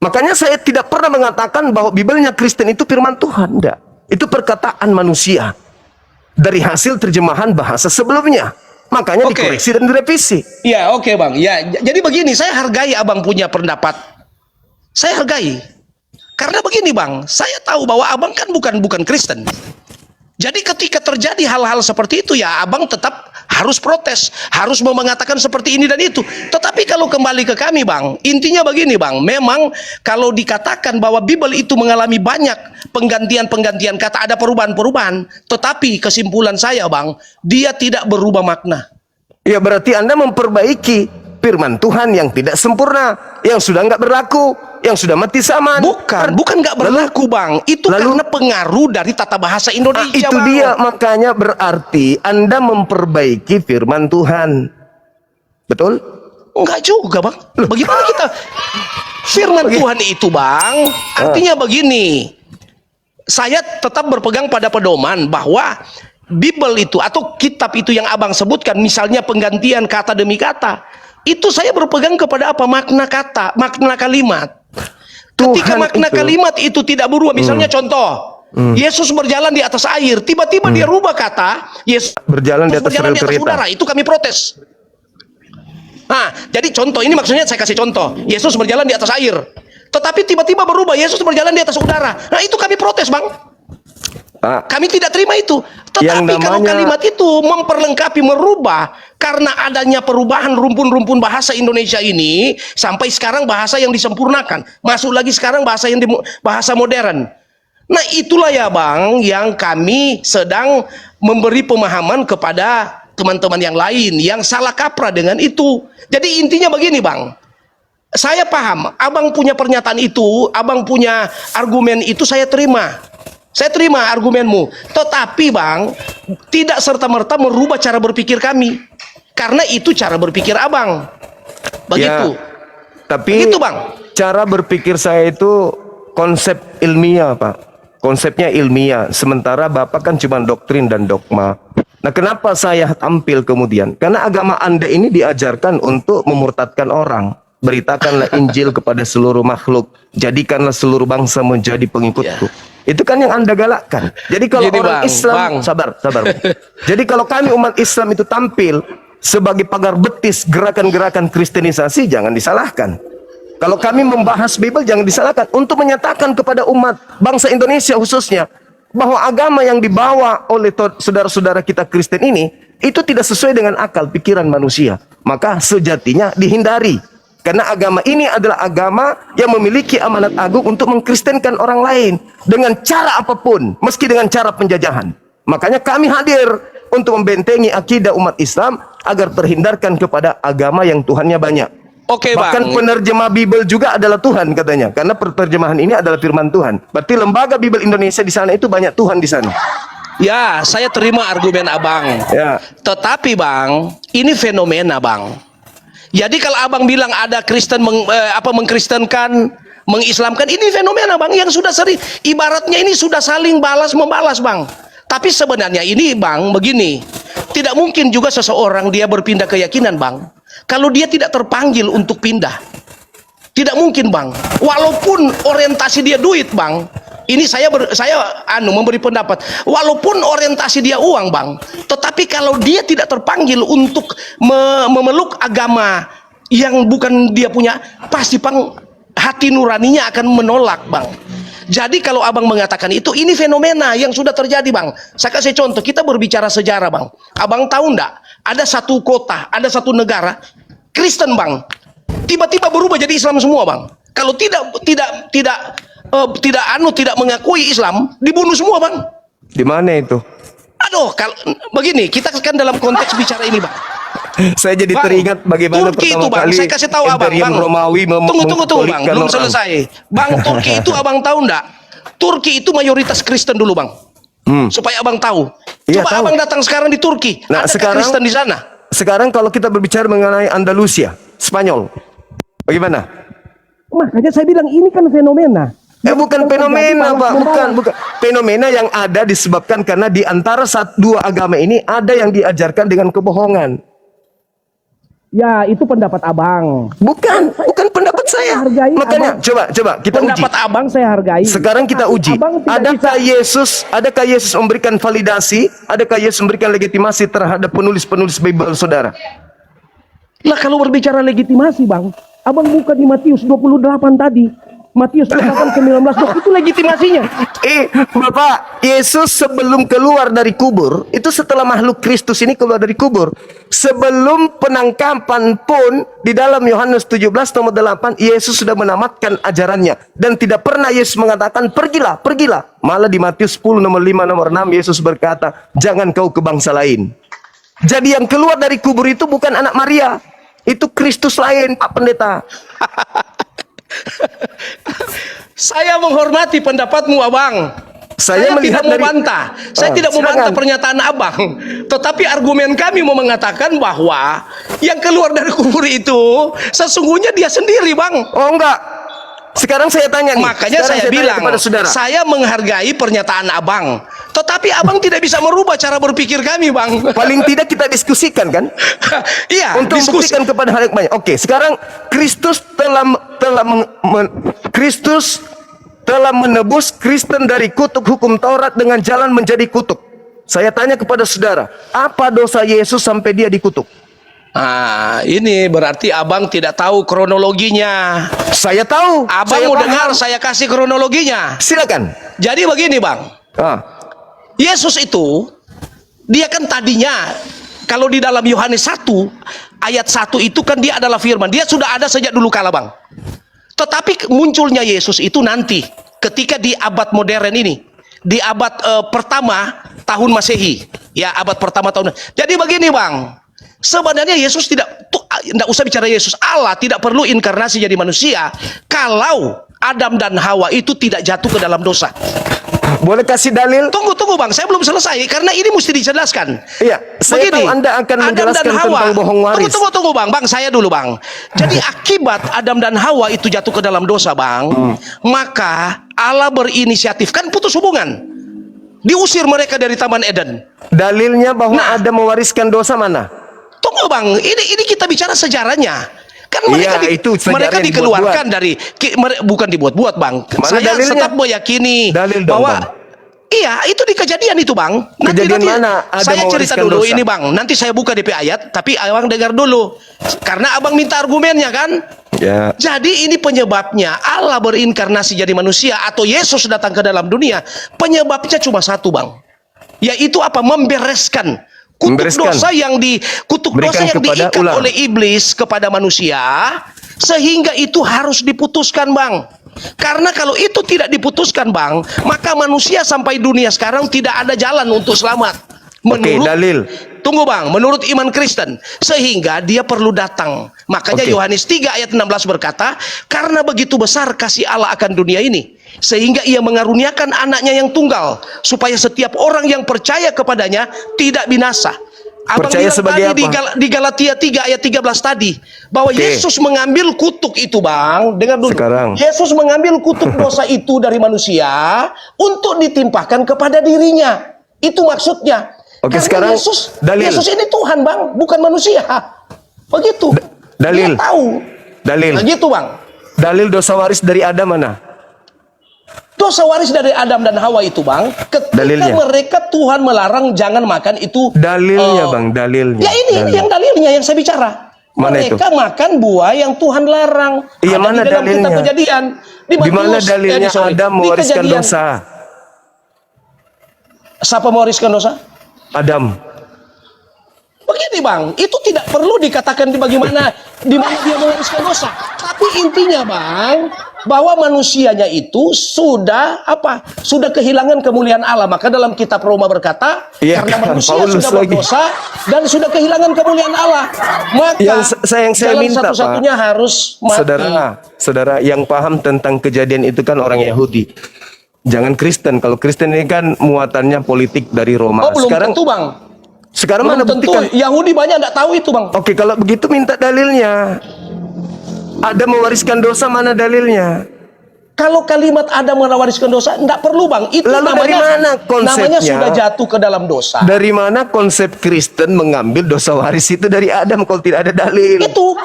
Makanya saya tidak pernah mengatakan bahwa Bibelnya Kristen itu firman Tuhan. Enggak. Itu perkataan manusia dari hasil terjemahan bahasa sebelumnya. Makanya dikoreksi dan direvisi. Ya, oke Bang. Ya, jadi begini, saya hargai Abang punya pendapat. Saya hargai. Karena begini Bang, saya tahu bahwa Abang kan bukan Kristen. Jadi ketika terjadi hal-hal seperti itu ya Abang tetap harus protes, harus mengatakan seperti ini dan itu. Tetapi kalau kembali ke kami Bang, intinya begini Bang, memang kalau dikatakan bahwa Bible itu mengalami banyak penggantian-penggantian kata, ada perubahan-perubahan, tetapi kesimpulan saya Bang, dia tidak berubah makna. Ya berarti Anda memperbaiki firman Tuhan yang tidak sempurna, yang sudah nggak berlaku, yang sudah mati zaman. Bukan nggak berlaku Bang. Itu karena pengaruh dari tata bahasa Indonesia. Itu Bang. dia, makanya berarti Anda memperbaiki firman Tuhan. Betul? Enggak juga Bang. Bagaimana kita firman Tuhan itu Bang? Artinya begini. Saya tetap berpegang pada pedoman bahwa Bible itu atau kitab itu yang Abang sebutkan, misalnya penggantian kata demi kata, itu saya berpegang kepada apa? Makna kata, makna kalimat. Ketika Tuhan makna kalimat itu tidak berubah, misalnya contoh, Yesus berjalan di atas air, tiba-tiba dia rubah kata, Yesus berjalan di atas kereta. udara, itu kami protes. Nah, jadi contoh ini maksudnya saya kasih contoh, Yesus berjalan di atas air, tetapi tiba-tiba berubah, Yesus berjalan di atas udara. Nah, itu kami protes, Bang. Kami tidak terima itu. Tetapi kalau kalimat itu memperlengkapi, merubah, karena adanya perubahan rumpun-rumpun bahasa Indonesia ini, sampai sekarang bahasa yang disempurnakan, masuk lagi sekarang bahasa yang bahasa modern. Nah itulah ya Bang, yang kami sedang memberi pemahaman kepada teman-teman yang lain yang salah kaprah dengan itu. Jadi intinya begini Bang, saya paham, Abang punya pernyataan itu, Abang punya argumen itu, saya terima. Saya terima argumenmu, tetapi Bang, tidak serta-merta merubah cara berpikir kami, karena itu cara berpikir Abang. Begitu. Ya, tapi begitu Bang. Cara berpikir saya itu konsep ilmiah Pak. Konsepnya ilmiah, sementara Bapak kan cuma doktrin dan dogma. Nah kenapa saya tampil kemudian? Karena agama Anda ini diajarkan untuk memurtadkan orang. Beritakanlah Injil kepada seluruh makhluk, jadikanlah seluruh bangsa menjadi pengikutku. Itu kan yang Anda galakkan. Jadi kalau orang Islam, sabar. Jadi kalau kami umat Islam itu tampil sebagai pagar betis gerakan-gerakan kristenisasi, jangan disalahkan. Kalau kami membahas Bible, jangan disalahkan. Untuk menyatakan kepada umat bangsa Indonesia khususnya, bahwa agama yang dibawa oleh saudara-saudara kita Kristen ini, itu tidak sesuai dengan akal pikiran manusia. Maka sejatinya dihindari. Karena agama ini adalah agama yang memiliki amanat agung untuk mengkristenkan orang lain dengan cara apapun, meski dengan cara penjajahan. Makanya kami hadir untuk membentengi akidah umat Islam agar terhindarkan kepada agama yang Tuhannya banyak. Oke, bahkan Bang. penerjemah Bible juga adalah Tuhan katanya, karena penerjemahan ini adalah firman Tuhan. Berarti lembaga Bible Indonesia di sana itu banyak Tuhan di sana. Ya, saya terima argumen Abang. Ya. Tetapi Bang, ini fenomena Bang. Jadi kalau Abang bilang ada Kristen mengkristenkan, mengislamkan, ini fenomena Bang yang sudah sering, ibaratnya ini sudah saling balas membalas Bang. Tapi sebenarnya ini Bang begini, tidak mungkin juga seseorang dia berpindah keyakinan Bang kalau dia tidak terpanggil untuk pindah. Tidak mungkin Bang, walaupun orientasi dia duit Bang. Ini saya memberi pendapat, walaupun orientasi dia uang Bang, tetapi kalau dia tidak terpanggil untuk memeluk agama yang bukan dia punya, pasti Bang hati nuraninya akan menolak Bang. Jadi kalau Abang mengatakan itu, ini fenomena yang sudah terjadi Bang. Saya kasih contoh, kita berbicara sejarah Bang. Abang tahu enggak, ada satu kota, ada satu negara Kristen Bang, tiba-tiba berubah jadi Islam semua Bang. Kalau tidak mengakui Islam, dibunuh semua Bang. Di mana itu? Aduh, kalau begini, kita kan dalam konteks bicara ini Bang. Saya jadi teringat bagaimana Turki pertama itu Bang, kali saya kasih tahu Abang, Imperium Bang. Romawi Tunggu Bang, belum selesai. Bang, Turki itu Abang tahu enggak? Turki itu mayoritas Kristen dulu Bang. Supaya Abang tahu. Iya, Coba tahu. Abang datang sekarang di Turki, Nah, ada sekarang Kristen di sana. Sekarang kalau kita berbicara mengenai Andalusia, Spanyol, bagaimana? Makanya saya bilang ini kan fenomena. Bukan fenomena Pak, bukan. Fenomena yang ada disebabkan karena di antara dua agama ini ada yang diajarkan dengan kebohongan. Ya, itu pendapat Abang. Bukan pendapat saya. Hargai Makanya coba kita uji. Pendapat abang saya hargai. Sekarang kita uji. Abang tidak Adakah Yesus memberikan validasi? Adakah Yesus memberikan legitimasi terhadap penulis-penulis Bible saudara? Lah kalau berbicara legitimasi bang, abang buka di Matius 28 tadi. Matius 28 ke 19 itu legitimasinya. Bapak, Yesus sebelum keluar dari kubur, itu setelah makhluk Kristus ini keluar dari kubur. Sebelum penangkapan pun, di dalam Yohanes 17 nomor 8, Yesus sudah menamatkan ajarannya. Dan tidak pernah Yesus mengatakan, pergilah, pergilah. Malah di Matius 10 nomor 5 nomor 6, Yesus berkata, jangan kau ke bangsa lain. Jadi yang keluar dari kubur itu bukan anak Maria. Itu Kristus lain, Pak Pendeta. Saya menghormati pendapatmu abang. Saya melihat tidak dari membantah. Saya tidak membantah silakan. pernyataan abang. Tetapi argumen kami mau mengatakan bahwa yang keluar dari kubur itu sesungguhnya dia sendiri bang. Oh enggak. Sekarang saya tanya nih. Makanya Sekarang saya tanya bilang, kepada saudara. saya menghargai pernyataan abang. Tetapi abang tidak bisa merubah cara berpikir kami bang. Paling tidak kita diskusikan kan? Iya, Untuk diskusi. membuktikan kepada hal yang banyak. Oke, sekarang Kristus telah menebus Kristen dari kutuk hukum Taurat dengan jalan menjadi kutuk. Saya tanya kepada saudara, apa dosa Yesus sampai dia dikutuk? Ah, ini berarti abang tidak tahu kronologinya. Saya tahu. Abang saya mau paham. dengar saya kasih kronologinya. Silakan. Jadi begini bang, Yesus itu dia kan tadinya kalau di dalam Yohanes 1 ayat 1 itu kan dia adalah firman. Dia sudah ada sejak dulu kala bang. Tetapi munculnya Yesus itu nanti ketika di abad modern ini, di abad pertama tahun Masehi, ya abad pertama tahun. Jadi begini bang, sebenarnya Yesus tidak usah bicara Yesus, Allah tidak perlu inkarnasi jadi manusia kalau Adam dan Hawa itu tidak jatuh ke dalam dosa. Boleh kasih dalil? Tunggu bang, saya belum selesai karena ini mesti dijelaskan. Iya, saya tahu Anda akan menjelaskan tentang bohong waris. Tunggu bang, saya dulu bang. Jadi akibat Adam dan Hawa itu jatuh ke dalam dosa bang, maka Allah berinisiatif kan putus hubungan, diusir mereka dari Taman Eden. Dalilnya bahwa Adam mewariskan dosa mana? Tunggu bang, ini kita bicara sejarahnya. Kan mereka, itu mereka dikeluarkan dari bukan dibuat-buat bang. Mana Saya dalilnya? tetap meyakini Dalil dong, bahwa Bang. iya itu di kejadian itu bang. Kejadian mana Adam saya cerita mewariskan dulu dosa? ini bang. Nanti saya buka DP ayat, tapi abang dengar dulu karena abang minta argumennya kan. Ya. Jadi ini penyebabnya Allah berinkarnasi jadi manusia atau Yesus datang ke dalam dunia. Penyebabnya cuma satu bang, yaitu apa? Membereskan dosa yang diikat oleh iblis kepada manusia, sehingga itu harus diputuskan bang. Karena kalau itu tidak diputuskan bang, maka manusia sampai dunia sekarang tidak ada jalan untuk selamat. Menurut dalil. Tunggu bang, menurut iman Kristen, sehingga dia perlu datang. Makanya Yohanes 3 ayat 16 berkata, karena begitu besar kasih Allah akan dunia ini, sehingga ia mengaruniakan anaknya yang tunggal, supaya setiap orang yang percaya kepadanya tidak binasa. Abang Percaya bilang sebagai tadi apa? di Galatia 3 ayat 13 tadi, bahwa Yesus mengambil kutuk itu bang. Dengar dulu. Sekarang. Yesus mengambil kutuk dosa itu dari manusia untuk ditimpahkan kepada dirinya. Itu maksudnya. Oke, Karena sekarang dalil. Yesus ini Tuhan bang, bukan manusia. Begitu. Dalil. Dia tahu. Dalil. Begitu bang. Dalil dosa waris dari Adam mana? Dosa waris dari Adam dan Hawa itu bang, ketika Dalilnya. mereka Tuhan melarang jangan makan itu. Dalilnya bang, dalilnya. Ya ini Dalil. yang dalilnya yang saya bicara. Mana Mereka makan buah yang Tuhan larang. Iya, Ada mana di dalam dalilnya? kitab Kejadian. Di mana Matius, dalilnya sorry. Adam Di mewariskan Kejadian. dosa? Siapa mewariskan dosa? Adam. Begini bang, itu tidak perlu dikatakan di mana dia mewariskan dosa. Tapi intinya bang, bahwa manusianya itu sudah Sudah kehilangan kemuliaan Allah. Maka dalam kitab Roma berkata, Iya, karena kan, manusia Paulus sudah lagi. berdosa dan sudah kehilangan kemuliaan Allah, maka Yang saya jalan minta, satu-satunya Pak, harus mati. Saudara yang paham tentang kejadian itu kan orang Yahudi. Jangan Kristen. Kalau Kristen ini kan muatannya politik dari Roma. Oh belum tentu bang. Sekarang Belum mana tentu. buktikan? Yahudi banyak tidak tahu itu bang. Oke, kalau begitu minta dalilnya. Adam mewariskan dosa, mana dalilnya? Kalau kalimat Adam mewariskan dosa, tidak perlu bang. Itu Lalu dari mana konsepnya? Namanya sudah jatuh ke dalam dosa. Dari mana konsep Kristen mengambil dosa waris itu dari Adam kalau tidak ada dalil? Itu